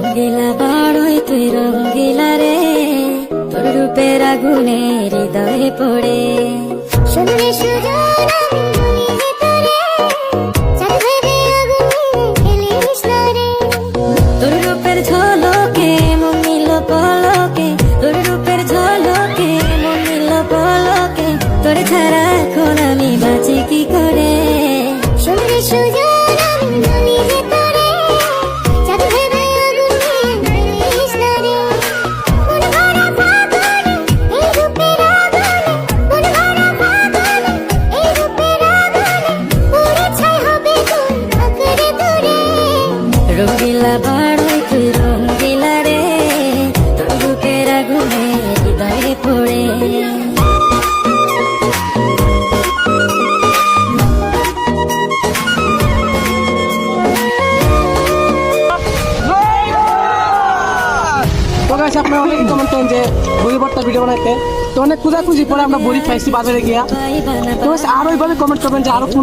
রঙ্গিলা বড়ই তুই রঙ্গিলা রে, তোর রূপের আগুনে হৃদয়ে পড়ে। শুনলে সুজন আমি বলি যে তোরে, চাঁদ ভেবে আগুনে ফেলিস না রে। তোর রূপের ঝলকে মন নিল পলকে, তোর রূপের ঝলকে মন নিল পলকে, তোর ছাড়া এখন আমি বাঁচি কি করে। শুনলে সুজন আমি বলি যে তোরে, চাঁদ ভেবে আগুনে ফেলিস না রে। মন ভরা ফাগুনে এই রূপের আগুনে, মন ভরা ফাগুনে এই রূপের আগুনে, পুড়ে ছাই হবে তোর আঁকড়ে ধরে। রঙ্গিলা বড়ই তুই রঙ্গিলা রে, তোর রূপের আগুনে হৃদয়ে পড়ে। তো গাইস আপনারা অনেকে কমেন্ট করেন যে বড়ি ভর্তা ভিডিও বানাইতে, তো অনেক খুঁজাখুঁজি পরে আমরা বড়ি খাইছি বাজারে গিয়া। তো গাইস আরো এইভাবে কমেন্ট করবেন যে আরো কোন